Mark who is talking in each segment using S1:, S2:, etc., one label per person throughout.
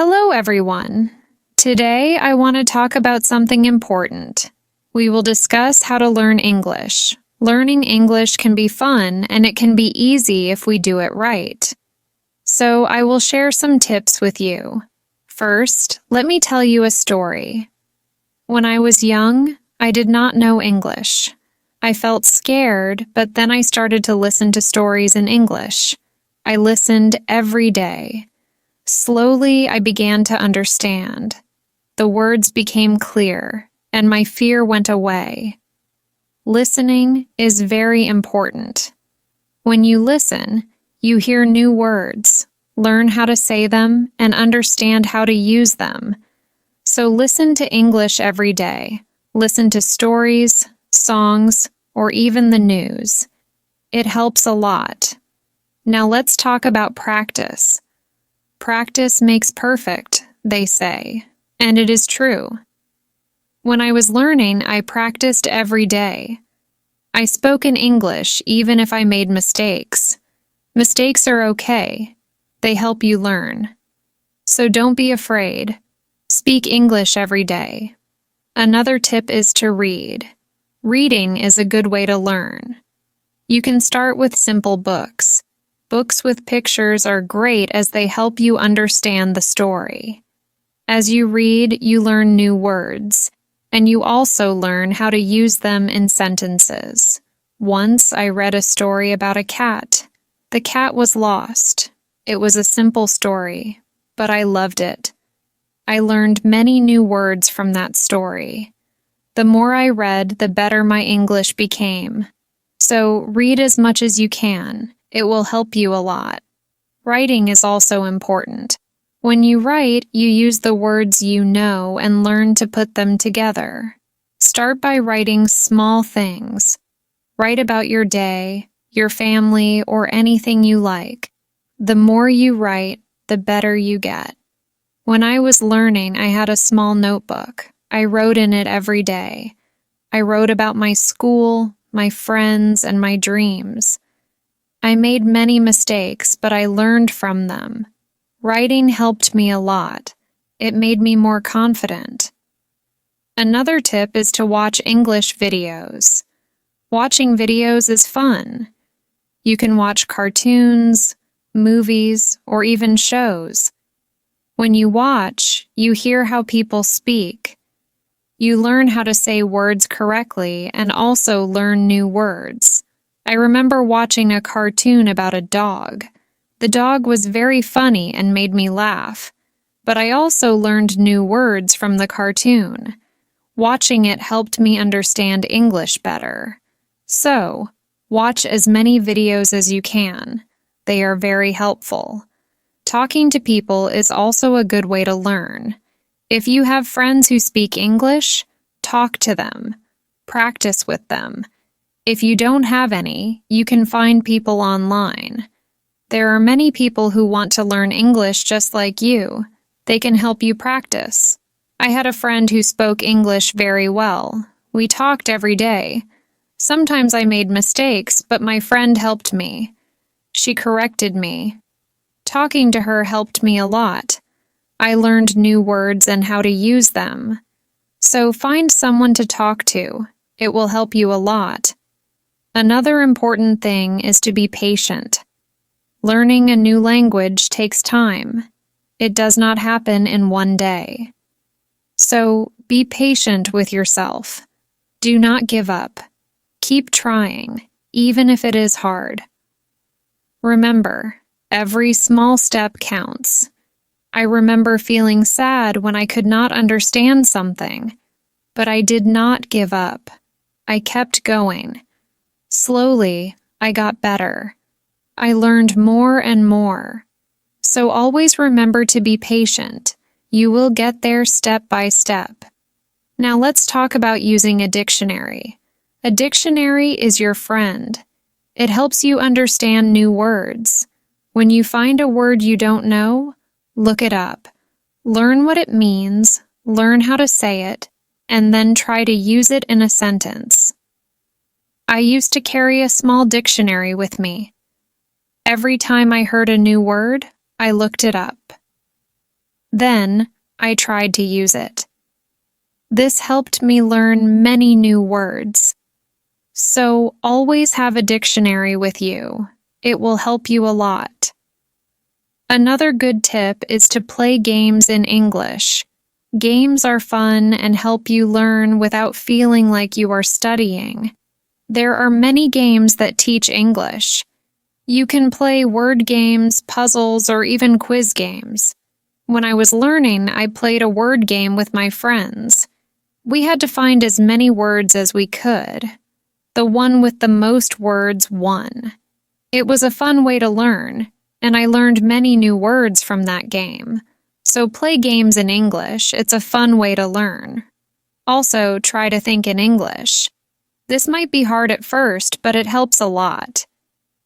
S1: Hello, everyone. Today, I want to talk about something important. We will discuss how to learn English. Learning English can be fun, and it can be easy if we do it right. So, I will share some tips with you. First, let me tell you a story. When I was young, I did not know English. I felt scared, but then I started to listen to stories in English. I listened every day. Slowly, I began to understand. The words became clear, and my fear went away. Listening is very important. When you listen, you hear new words, learn how to say them, and understand how to use them. So listen to English every day. Listen to stories, songs, or even the news. It helps a lot. Now let's talk about practice. Practice makes perfect, they say, and it is true. When I was learning, I practiced every day. I spoke in English even if I made mistakes. Mistakes are okay. They help you learn. So don't be afraid. Speak English every day. Another tip is to read. Reading is a good way to learn. You can start with simple books. Books with pictures are great as they help you understand the story. As you read, you learn new words, and you also learn how to use them in sentences. Once I read a story about a cat. The cat was lost. It was a simple story, but I loved it. I learned many new words from that story. The more I read, the better my English became. So read as much as you can. It will help you a lot. Writing is also important. When you write, you use the words you know and learn to put them together. Start by writing small things. Write about your day, your family, or anything you like. The more you write, the better you get. When I was learning, I had a small notebook. I wrote in it every day. I wrote about my school, my friends, and my dreams. I made many mistakes, but I learned from them. Writing helped me a lot. It made me more confident. Another tip is to watch English videos. Watching videos is fun. You can watch cartoons, movies, or even shows. When you watch, you hear how people speak. You learn how to say words correctly and also learn new words. I remember watching a cartoon about a dog. The dog was very funny and made me laugh, but I also learned new words from the cartoon. Watching it helped me understand English better. So, watch as many videos as you can. They are very helpful. Talking to people is also a good way to learn. If you have friends who speak English, talk to them. Practice with them. If you don't have any, you can find people online. There are many people who want to learn English just like you. They can help you practice. I had a friend who spoke English very well. We talked every day. Sometimes I made mistakes, but my friend helped me. She corrected me. Talking to her helped me a lot. I learned new words and how to use them. So find someone to talk to. It will help you a lot. Another important thing is to be patient. Learning a new language takes time. It does not happen in one day. So be patient with yourself. Do not give up. Keep trying, even if it is hard. Remember, every small step counts. I remember feeling sad when I could not understand something, but I did not give up. I kept going. Slowly, I got better. I learned more and more. So always remember to be patient. You will get there step by step. Now let's talk about using a dictionary. A dictionary is your friend. It helps you understand new words. When you find a word you don't know, look it up. Learn what it means, learn how to say it, and then try to use it in a sentence. I used to carry a small dictionary with me. Every time I heard a new word, I looked it up. Then, I tried to use it. This helped me learn many new words. So, always have a dictionary with you. It will help you a lot. Another good tip is to play games in English. Games are fun and help you learn without feeling like you are studying. There are many games that teach English. You can play word games, puzzles, or even quiz games. When I was learning, I played a word game with my friends. We had to find as many words as we could. The one with the most words won. It was a fun way to learn, and I learned many new words from that game. So play games in English. It's a fun way to learn. Also, try to think in English. This might be hard at first, but it helps a lot.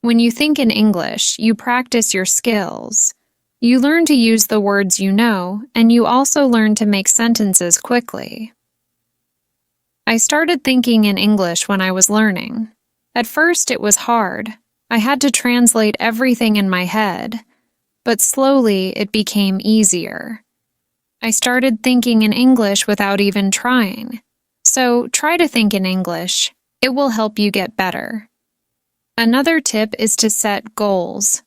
S1: When you think in English, you practice your skills. You learn to use the words you know, and you also learn to make sentences quickly. I started thinking in English when I was learning. At first, it was hard. I had to translate everything in my head. But slowly, it became easier. I started thinking in English without even trying. So, try to think in English. It will help you get better. Another tip is to set goals.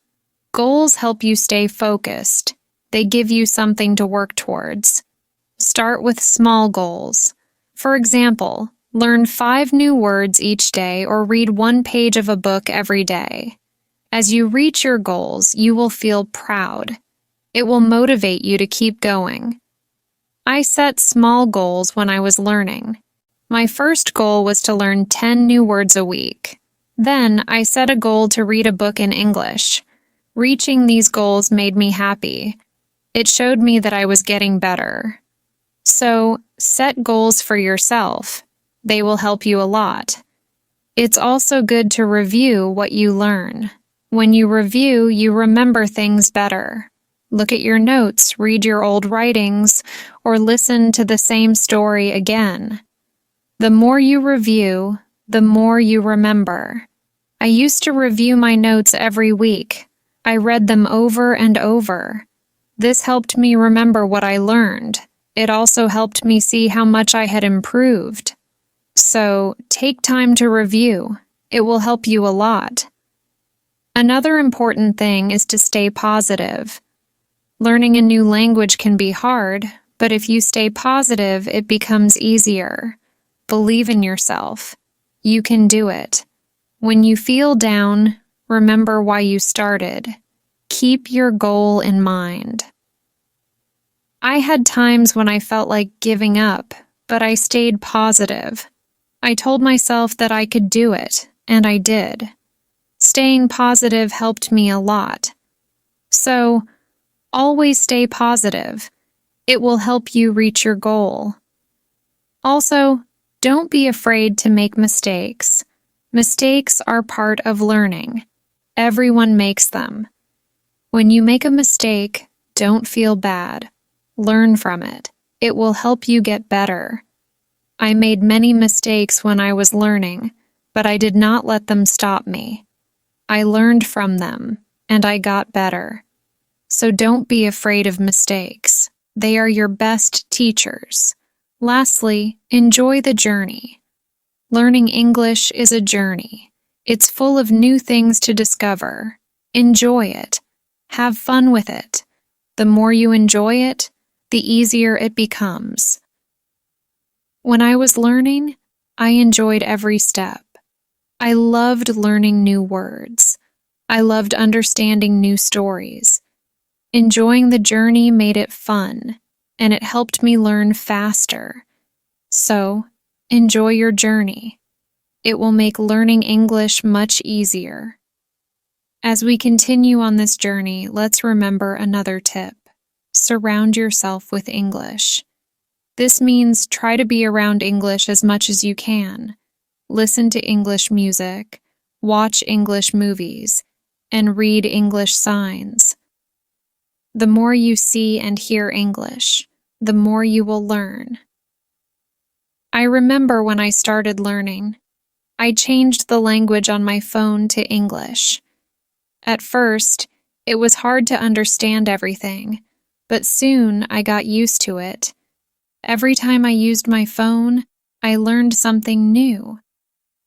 S1: Goals help you stay focused. They give you something to work towards. Start with small goals. For example, learn 5 new words each day or read 1 page of a book every day. As you reach your goals, you will feel proud. It will motivate you to keep going. I set small goals when I was learning. My first goal was to learn 10 new words a week. Then, I set a goal to read a book in English. Reaching these goals made me happy. It showed me that I was getting better. So, set goals for yourself. They will help you a lot. It's also good to review what you learn. When you review, you remember things better. Look at your notes, read your old writings, or listen to the same story again. The more you review, the more you remember. I used to review my notes every week. I read them over and over. This helped me remember what I learned. It also helped me see how much I had improved. So, take time to review. It will help you a lot. Another important thing is to stay positive. Learning a new language can be hard, but if you stay positive, it becomes easier. Believe in yourself. You can do it. When you feel down, remember why you started. Keep your goal in mind. I had times when I felt like giving up, but I stayed positive. I told myself that I could do it, and I did. Staying positive helped me a lot. So, always stay positive. It will help you reach your goal. Also, don't be afraid to make mistakes. Mistakes are part of learning. Everyone makes them. When you make a mistake, don't feel bad. Learn from it. It will help you get better. I made many mistakes when I was learning, but I did not let them stop me. I learned from them, and I got better. So don't be afraid of mistakes. They are your best teachers. Lastly, enjoy the journey. Learning English is a journey. It's full of new things to discover. Enjoy it. Have fun with it. The more you enjoy it, the easier it becomes. When I was learning, I enjoyed every step. I loved learning new words. I loved understanding new stories. Enjoying the journey made it fun, and it helped me learn faster. So, enjoy your journey. It will make learning English much easier. As we continue on this journey, let's remember another tip. Surround yourself with English. This means try to be around English as much as you can. Listen to English music, watch English movies, and read English signs. The more you see and hear English, the more you will learn. I remember when I started learning, I changed the language on my phone to English. At first, it was hard to understand everything, But soon I got used to it. Every time I used my phone, I learned something new.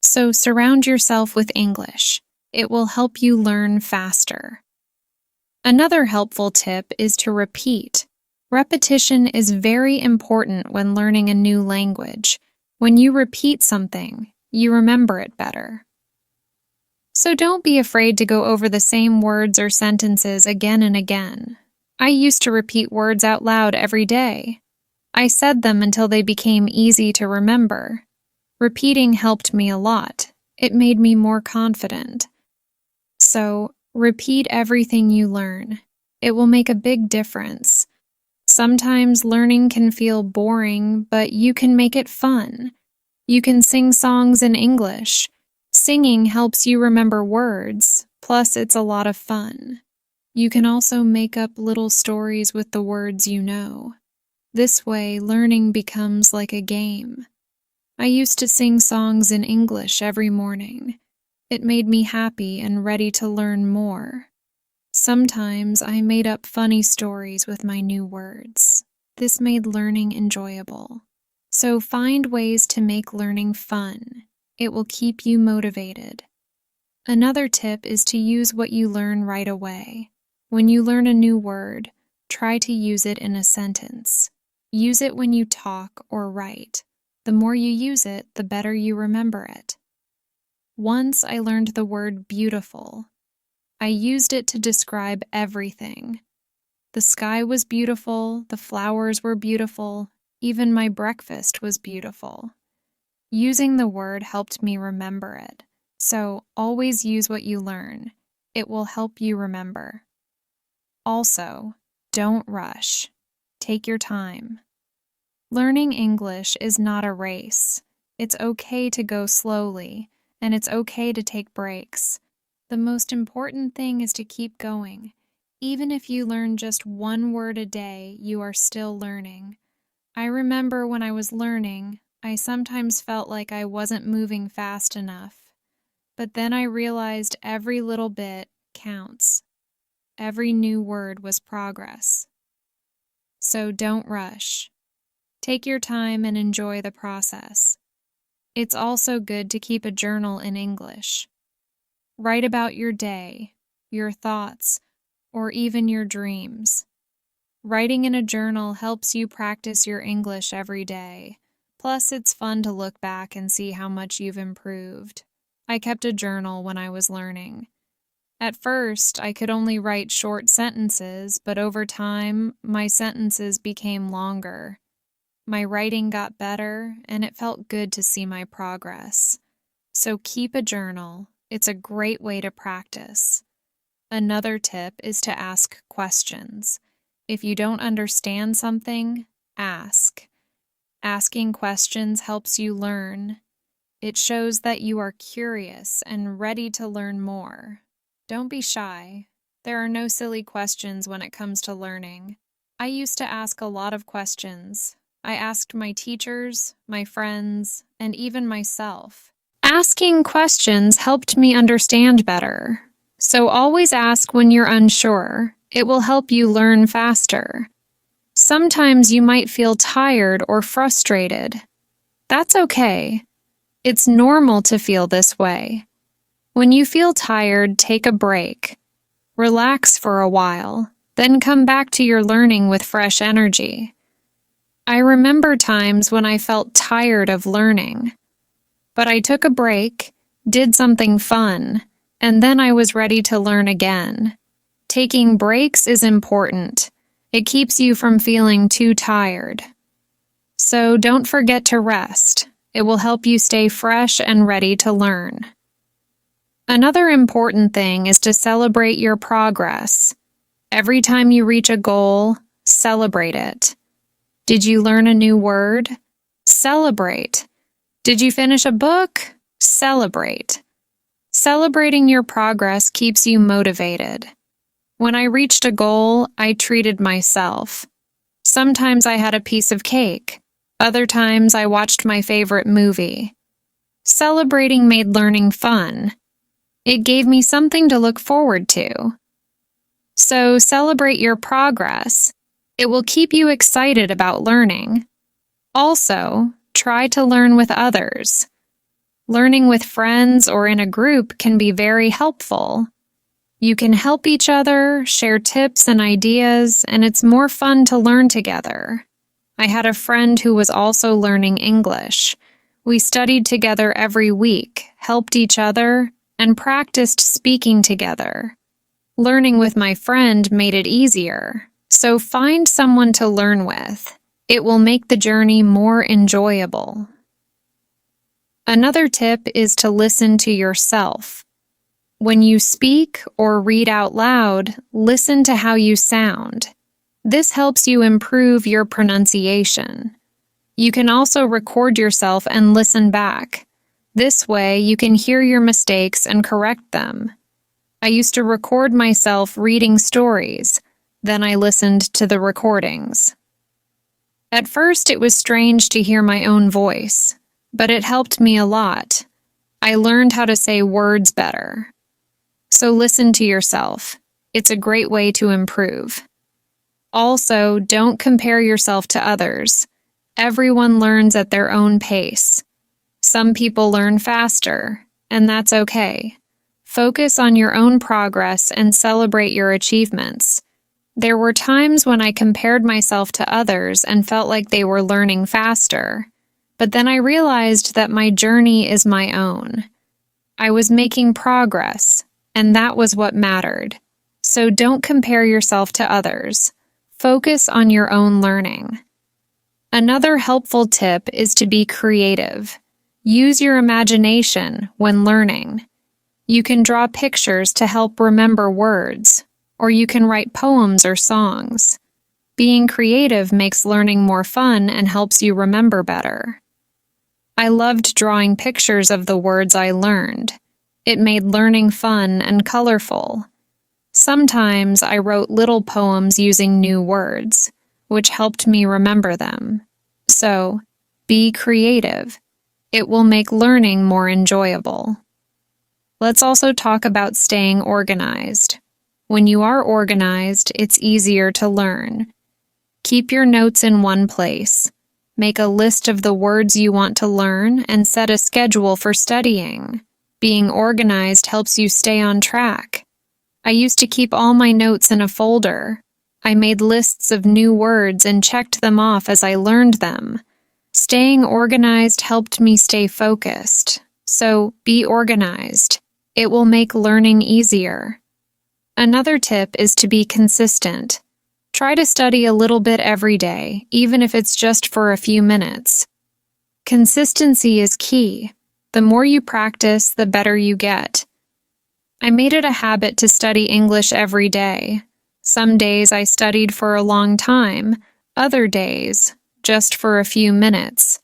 S1: So surround yourself with English. It will help you learn faster. Another helpful tip is to repeat. Repetition is very important when learning a new language. When you repeat something, you remember it better. So don't be afraid to go over the same words or sentences again and again. I used to repeat words out loud every day. I said them until they became easy to remember. Repeating helped me a lot. It made me more confident. So, repeat everything you learn. It will make a big difference. Sometimes learning can feel boring, but you can make it fun. You can sing songs in English. Singing helps you remember words, plus it's a lot of fun. You can also make up little stories with the words you know. This way, learning becomes like a game. I used to sing songs in English every morning. It made me happy and ready to learn more. Sometimes I made up funny stories with my new words. This made learning enjoyable. So find ways to make learning fun. It will keep you motivated. Another tip is to use what you learn right away. When you learn a new word, try to use it in a sentence. Use it when you talk or write. The more you use it, the better you remember it. Once I learned the word beautiful. I used it to describe everything. The sky was beautiful, the flowers were beautiful, even my breakfast was beautiful. Using the word helped me remember it. So always use what you learn. It will help you remember. Also, don't rush. Take your time. Learning English is not a race. It's okay to go slowly, and it's okay to take breaks. The most important thing is to keep going. Even if you learn just one word a day, you are still learning. I remember when I was learning, I sometimes felt like I wasn't moving fast enough. But then I realized every little bit counts. Every new word was progress. So don't rush. Take your time and enjoy the process. It's also good to keep a journal in English. Write about your day, your thoughts, or even your dreams. Writing in a journal helps you practice your English every day. Plus, it's fun to look back and see how much you've improved. I kept a journal when I was learning. At first, I could only write short sentences, but over time, my sentences became longer. My writing got better, and it felt good to see my progress. So keep a journal. It's a great way to practice. Another tip is to ask questions. If you don't understand something, ask. Asking questions helps you learn. It shows that you are curious and ready to learn more. Don't be shy. There are no silly questions when it comes to learning. I used to ask a lot of questions. I asked my teachers, my friends, and even myself. Asking questions helped me understand better. So always ask when you're unsure. It will help you learn faster. Sometimes you might feel tired or frustrated. That's okay. It's normal to feel this way. When you feel tired, take a break. Relax for a while, then come back to your learning with fresh energy. I remember times when I felt tired of learning. But I took a break, did something fun, and then I was ready to learn again. Taking breaks is important. It keeps you from feeling too tired. So don't forget to rest. It will help you stay fresh and ready to learn. Another important thing is to celebrate your progress. Every time you reach a goal, celebrate it. Did you learn a new word? Celebrate. Did you finish a book? Celebrate. Celebrating your progress keeps you motivated. When I reached a goal, I treated myself. Sometimes I had a piece of cake. Other times I watched my favorite movie. Celebrating made learning fun. It gave me something to look forward to. So celebrate your progress. It will keep you excited about learning. Also, try to learn with others. Learning with friends or in a group can be very helpful. You can help each other, share tips and ideas, and it's more fun to learn together. I had a friend who was also learning English. We studied together every week, helped each other, and practiced speaking together. Learning with my friend made it easier, so find someone to learn with. It will make the journey more enjoyable. Another tip is to listen to yourself. When you speak or read out loud, listen to how you sound. This helps you improve your pronunciation. You can also record yourself and listen back. This way, you can hear your mistakes and correct them. I used to record myself reading stories, then I listened to the recordings. At first, it was strange to hear my own voice, but it helped me a lot. I learned how to say words better. So listen to yourself. It's a great way to improve. Also, don't compare yourself to others. Everyone learns at their own pace. Some people learn faster, and that's okay. Focus on your own progress and celebrate your achievements. There were times when I compared myself to others and felt like they were learning faster, but then I realized that my journey is my own. I was making progress, and that was what mattered. So don't compare yourself to others. Focus on your own learning. Another helpful tip is to be creative. Use your imagination when learning. You can draw pictures to help remember words, or you can write poems or songs. Being creative makes learning more fun and helps you remember better. I loved drawing pictures of the words I learned. It made learning fun and colorful. Sometimes I wrote little poems using new words, which helped me remember them. So, be creative. It will make learning more enjoyable. Let's also talk about staying organized. When you are organized, it's easier to learn. Keep your notes in one place. Make a list of the words you want to learn and set a schedule for studying. Being organized helps you stay on track. I used to keep all my notes in a folder. I made lists of new words and checked them off as I learned them. Staying organized helped me stay focused. So, be organized. It will make learning easier. Another tip is to be consistent. Try to study a little bit every day, even if it's just for a few minutes. Consistency is key. The more you practice, the better you get. I made it a habit to study English every day. Some days I studied for a long time, other days, just for a few minutes.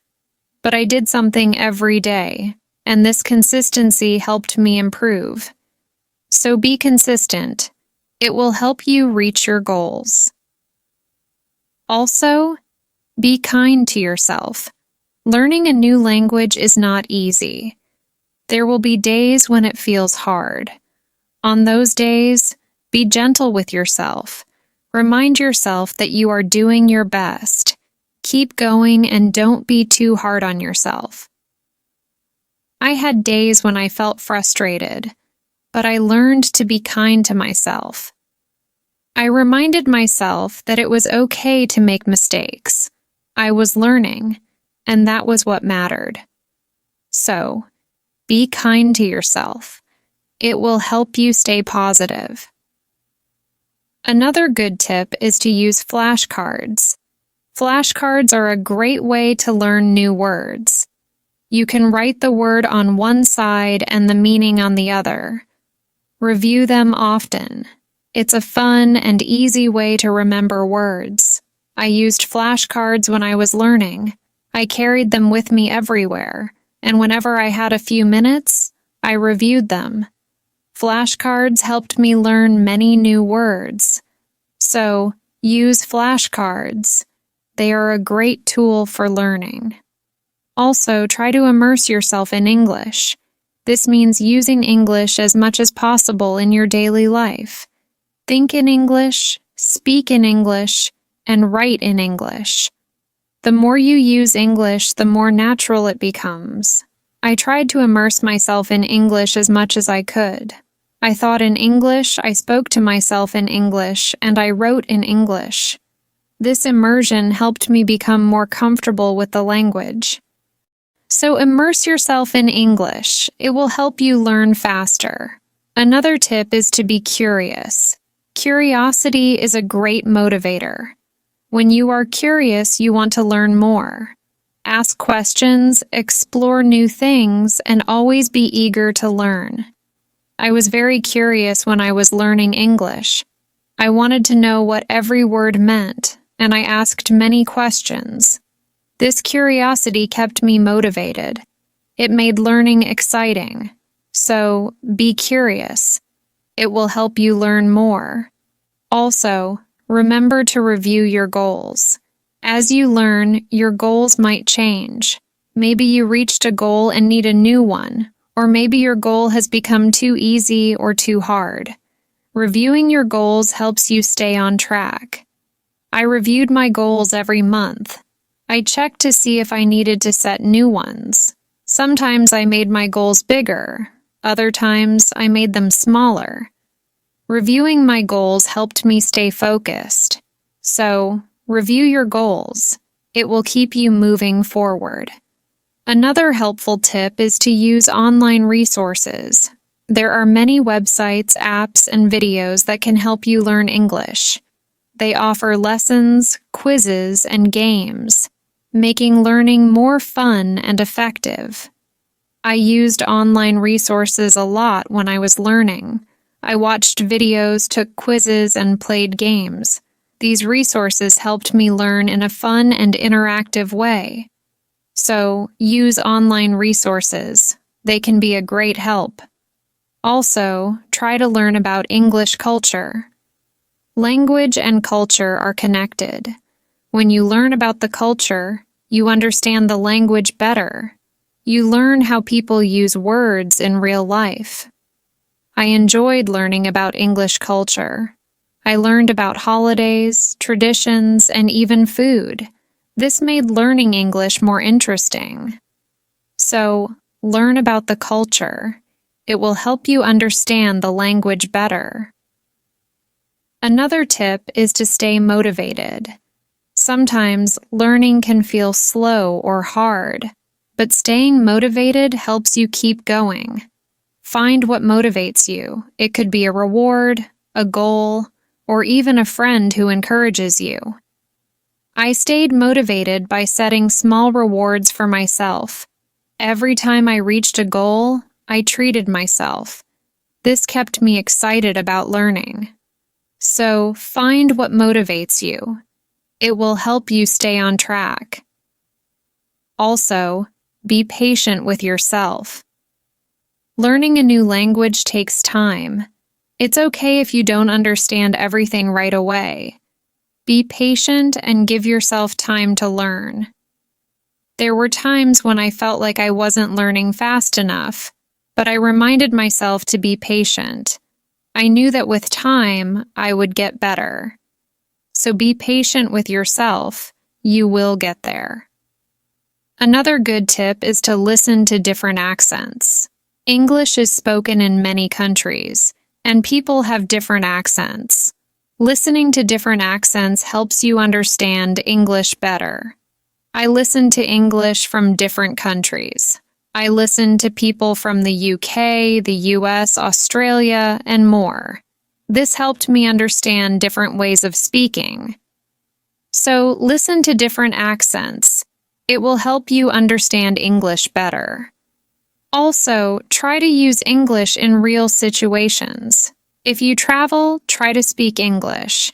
S1: But I did something every day, and this consistency helped me improve. So be consistent. It will help you reach your goals. Also, be kind to yourself. Learning a new language is not easy. There will be days when it feels hard. On those days, be gentle with yourself. Remind yourself that you are doing your best. Keep going and don't be too hard on yourself. I had days when I felt frustrated, but I learned to be kind to myself. I reminded myself that it was okay to make mistakes. I was learning, and that was what mattered. So, be kind to yourself. It will help you stay positive. Another good tip is to use flashcards. Flashcards are a great way to learn new words. You can write the word on one side and the meaning on the other. Review them often. It's a fun and easy way to remember words. I used flashcards when I was learning. I carried them with me everywhere, and whenever I had a few minutes, I reviewed them. Flashcards helped me learn many new words. So, use flashcards. They are a great tool for learning. Also, try to immerse yourself in English. This means using English as much as possible in your daily life. Think in English, speak in English, and write in English. The more you use English, the more natural it becomes. I tried to immerse myself in English as much as I could. I thought in English, I spoke to myself in English, and I wrote in English. This immersion helped me become more comfortable with the language. So immerse yourself in English. It will help you learn faster. Another tip is to be curious. Curiosity is a great motivator. When you are curious, you want to learn more. Ask questions, explore new things, and always be eager to learn. I was very curious when I was learning English. I wanted to know what every word meant, and I asked many questions. This curiosity kept me motivated. It made learning exciting. So, be curious. It will help you learn more. Also, remember to review your goals. As you learn, your goals might change. Maybe you reached a goal and need a new one, or maybe your goal has become too easy or too hard. Reviewing your goals helps you stay on track. I reviewed my goals every month. I checked to see if I needed to set new ones. Sometimes I made my goals bigger. Other times I made them smaller. Reviewing my goals helped me stay focused. So, review your goals. It will keep you moving forward. Another helpful tip is to use online resources. There are many websites, apps, and videos that can help you learn English. They offer lessons, quizzes, and games, making learning more fun and effective. I used online resources a lot when I was learning. I watched videos, took quizzes, and played games. These resources helped me learn in a fun and interactive way. So, use online resources. They can be a great help. Also, try to learn about English culture. Language and culture are connected. When you learn about the culture, you understand the language better. You learn how people use words in real life. I enjoyed learning about English culture. I learned about holidays, traditions, and even food. This made learning English more interesting. So, learn about the culture. It will help you understand the language better. Another tip is to stay motivated. Sometimes learning can feel slow or hard, but staying motivated helps you keep going. Find what motivates you. It could be a reward, a goal, or even a friend who encourages you. I stayed motivated by setting small rewards for myself. Every time I reached a goal, I treated myself. This kept me excited about learning. So, find what motivates you. It will help you stay on track. Also, be patient with yourself. Learning a new language takes time. It's okay if you don't understand everything right away. Be patient and give yourself time to learn. There were times when I felt like I wasn't learning fast enough, but I reminded myself to be patient. I knew that with time, I would get better. So be patient with yourself. You will get there. Another good tip is to listen to different accents. English is spoken in many countries, and people have different accents. Listening to different accents helps you understand English better. I listen to English from different countries. I listen to people from the UK, the US, Australia, and more. This helped me understand different ways of speaking. So, listen to different accents. It will help you understand English better. Also, try to use English in real situations. If you travel, try to speak English.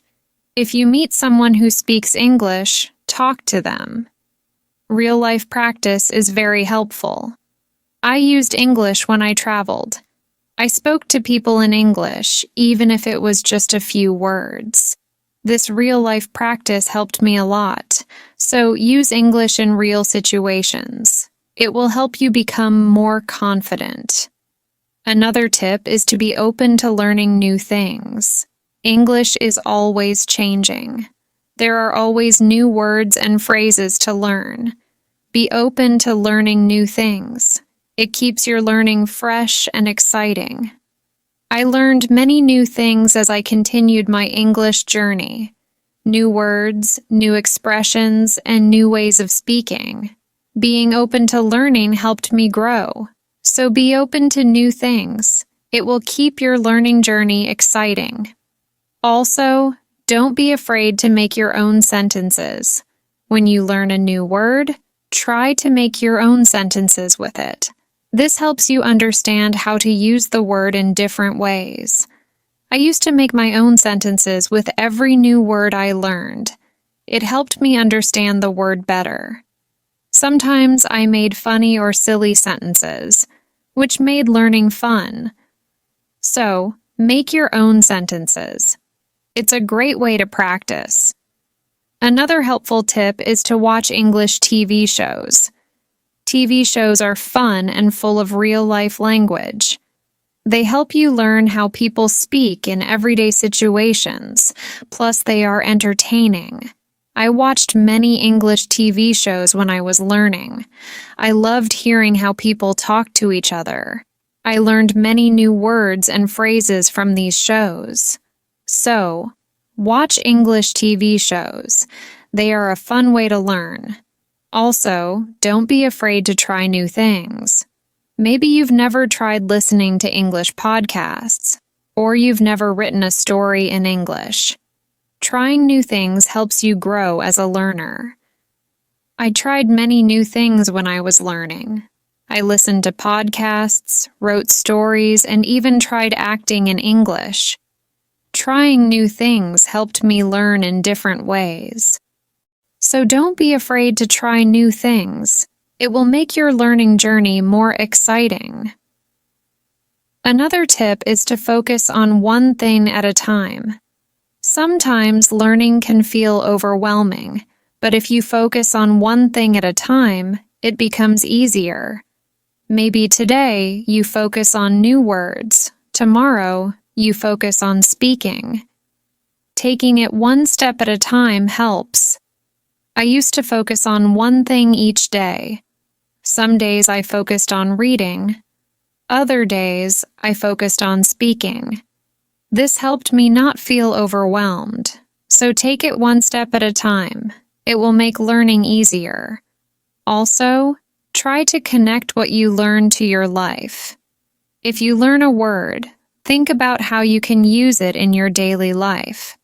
S1: If you meet someone who speaks English, talk to them. Real-life practice is very helpful. I used English when I traveled. I spoke to people in English, even if it was just a few words. This real-life practice helped me a lot, so use English in real situations. It will help you become more confident. Another tip is to be open to learning new things. English is always changing. There are always new words and phrases to learn. Be open to learning new things. It keeps your learning fresh and exciting. I learned many new things as I continued my English journey. New words, new expressions, and new ways of speaking. Being open to learning helped me grow. So be open to new things. It will keep your learning journey exciting. Also, don't be afraid to make your own sentences. When you learn a new word, try to make your own sentences with it. This helps you understand how to use the word in different ways. I used to make my own sentences with every new word I learned. It helped me understand the word better. Sometimes I made funny or silly sentences, which made learning fun. So, make your own sentences. It's a great way to practice. Another helpful tip is to watch English TV shows. TV shows are fun and full of real-life language. They help you learn how people speak in everyday situations, plus they are entertaining. I watched many English TV shows when I was learning. I loved hearing how people talk to each other. I learned many new words and phrases from these shows. So, watch English TV shows. They are a fun way to learn. Also, don't be afraid to try new things. Maybe you've never tried listening to English podcasts, or you've never written a story in English. Trying new things helps you grow as a learner. I tried many new things when I was learning. I listened to podcasts, wrote stories, and even tried acting in English. Trying new things helped me learn in different ways. So don't be afraid to try new things. It will make your learning journey more exciting. Another tip is to focus on one thing at a time. Sometimes learning can feel overwhelming, but if you focus on one thing at a time, it becomes easier. Maybe today you focus on new words. Tomorrow, you focus on speaking. Taking it one step at a time helps. I used to focus on one thing each day. Some days I focused on reading. Other days, I focused on speaking. This helped me not feel overwhelmed. So take it one step at a time. It will make learning easier. Also, try to connect what you learn to your life. If you learn a word, think about how you can use it in your daily life.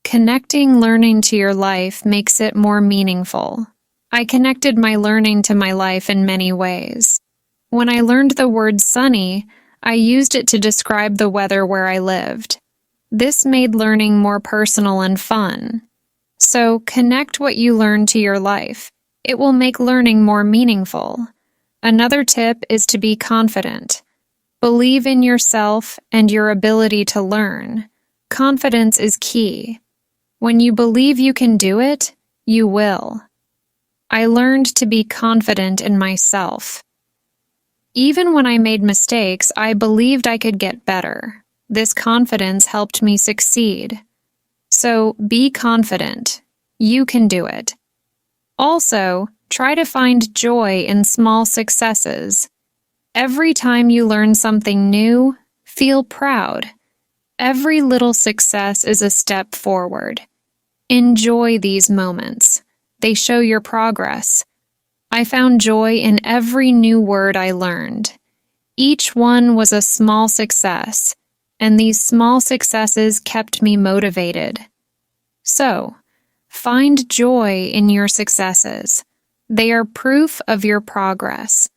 S1: Connecting learning to your life makes it more meaningful. I connected my learning to my life in many ways. When I learned the word sunny, I used it to describe the weather where I lived. This made learning more personal and fun. So, connect what you learn to your life. It will make learning more meaningful. Another tip is to be confident. Believe in yourself and your ability to learn. Confidence is key. When you believe you can do it, you will. I learned to be confident in myself. Even when I made mistakes, I believed I could get better. This confidence helped me succeed. So, be confident. You can do it. Also, try to find joy in small successes. Every time you learn something new, feel proud. Every little success is a step forward. Enjoy these moments. They show your progress. I found joy in every new word I learned. Each one was a small success, and these small successes kept me motivated. So, find joy in your successes. They are proof of your progress.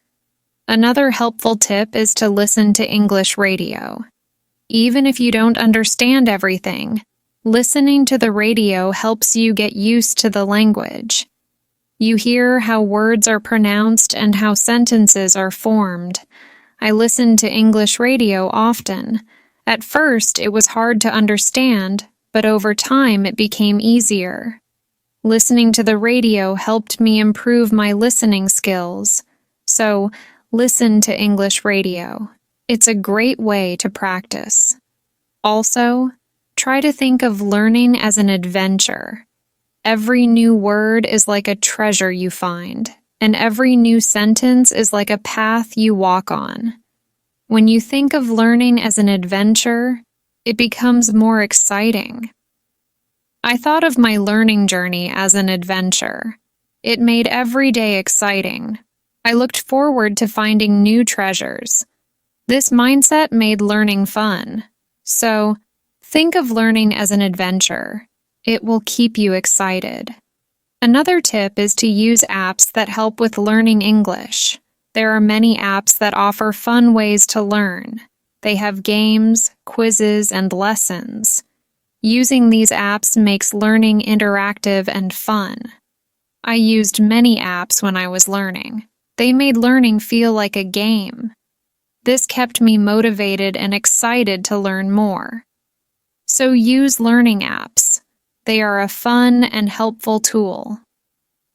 S1: Another helpful tip is to listen to English radio. Even if you don't understand everything, listening to the radio helps you get used to the language. You hear how words are pronounced and how sentences are formed. I listen to English radio often. At first, it was hard to understand, but over time it became easier. Listening to the radio helped me improve my listening skills. So, listen to English radio. It's a great way to practice. Also, try to think of learning as an adventure. Every new word is like a treasure you find, and every new sentence is like a path you walk on. When you think of learning as an adventure, it becomes more exciting. I thought of my learning journey as an adventure. It made every day exciting. I looked forward to finding new treasures. This mindset made learning fun. So, think of learning as an adventure. It will keep you excited. Another tip is to use apps that help with learning English. There are many apps that offer fun ways to learn. They have games, quizzes, and lessons. Using these apps makes learning interactive and fun. I used many apps when I was learning. They made learning feel like a game. This kept me motivated and excited to learn more. So use learning apps. They are a fun and helpful tool.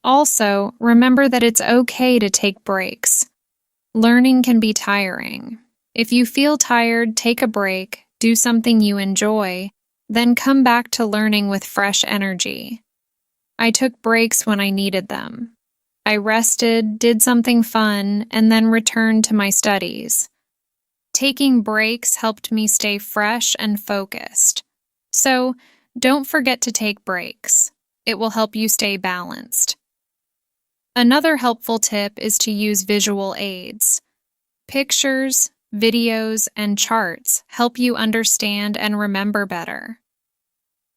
S1: Also, remember that it's okay to take breaks. Learning can be tiring. If you feel tired, take a break, do something you enjoy, then come back to learning with fresh energy. I took breaks when I needed them. I rested, did something fun, and then returned to my studies. Taking breaks helped me stay fresh and focused. So, don't forget to take breaks. It will help you stay balanced. Another helpful tip is to use visual aids. Pictures, videos, and charts help you understand and remember better.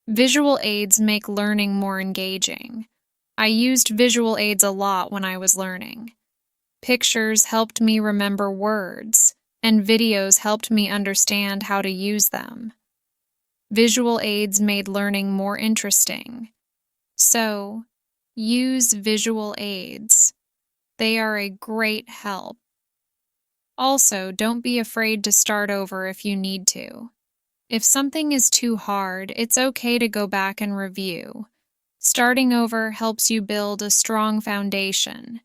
S1: Visual aids make learning more engaging. I used visual aids a lot when I was learning. Pictures helped me remember words, and videos helped me understand how to use them. Visual aids made learning more interesting. So, use visual aids. They are a great help. Also, don't be afraid to start over if you need to. If something is too hard, it's okay to go back and review. Starting over helps you build a strong foundation.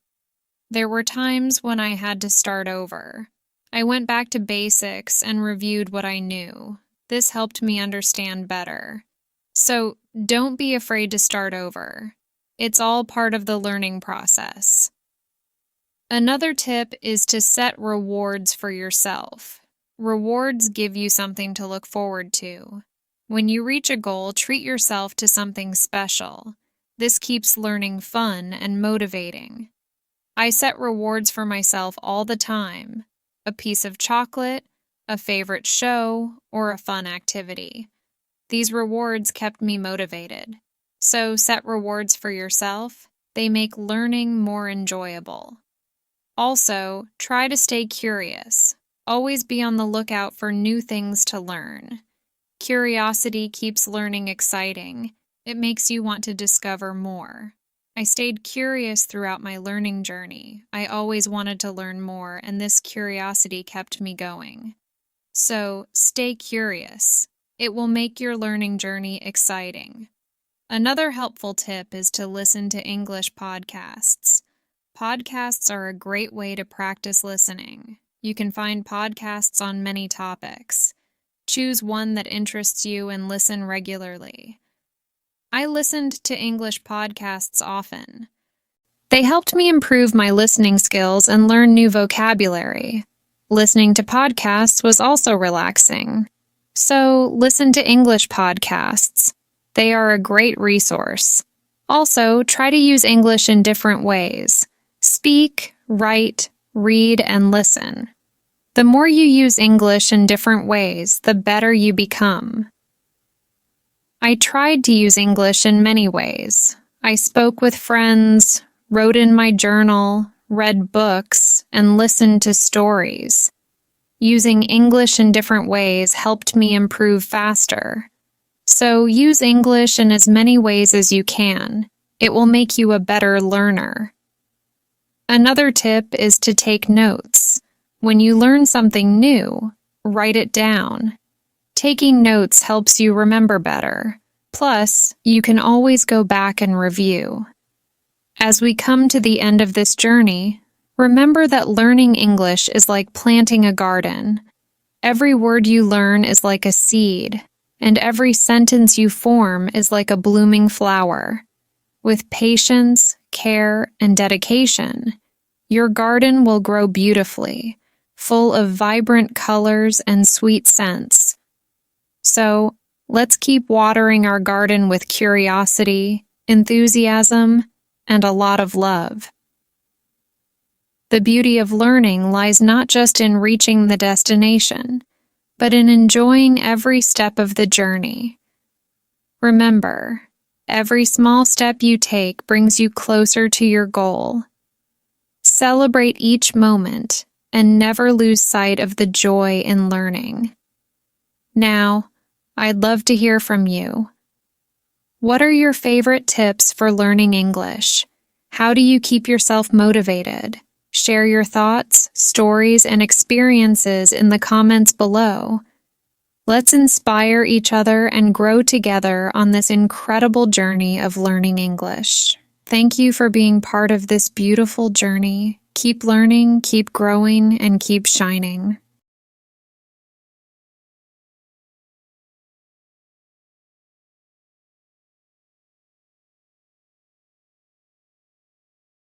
S1: There were times when I had to start over. I went back to basics and reviewed what I knew. This helped me understand better. So, don't be afraid to start over. It's all part of the learning process. Another tip is to set rewards for yourself. Rewards give you something to look forward to. When you reach a goal, treat yourself to something special. This keeps learning fun and motivating. I set rewards for myself all the time. A piece of chocolate, a favorite show, or a fun activity. These rewards kept me motivated. So set rewards for yourself. They make learning more enjoyable. Also, try to stay curious. Always be on the lookout for new things to learn. Curiosity keeps learning exciting. It makes you want to discover more. I stayed curious throughout my learning journey. I always wanted to learn more, and this curiosity kept me going. So, stay curious. It will make your learning journey exciting. Another helpful tip is to listen to English podcasts. Podcasts are a great way to practice listening. You can find podcasts on many topics. Choose one that interests you and listen regularly. I listened to English podcasts often. They helped me improve my listening skills and learn new vocabulary. Listening to podcasts was also relaxing. So, listen to English podcasts. They are a great resource. Also, try to use English in different ways. Speak, write, read, and listen. The more you use English in different ways, the better you become. I tried to use English in many ways. I spoke with friends, wrote in my journal, read books, and listened to stories. Using English in different ways helped me improve faster. So use English in as many ways as you can. It will make you a better learner. Another tip is to take notes. When you learn something new, write it down. Taking notes helps you remember better. Plus, you can always go back and review. As we come to the end of this journey, remember that learning English is like planting a garden. Every word you learn is like a seed, and every sentence you form is like a blooming flower. With patience, care, and dedication, your garden will grow beautifully, full of vibrant colors and sweet scents. So, let's keep watering our garden with curiosity, enthusiasm, and a lot of love. The beauty of learning lies not just in reaching the destination, but in enjoying every step of the journey. Remember, every small step you take brings you closer to your goal. Celebrate each moment and never lose sight of the joy in learning. Now, I'd love to hear from you. What are your favorite tips for learning English? How do you keep yourself motivated? Share your thoughts, stories, and experiences in the comments below. Let's inspire each other and grow together on this incredible journey of learning English. Thank you for being part of this beautiful journey. Keep learning, keep growing, and keep shining.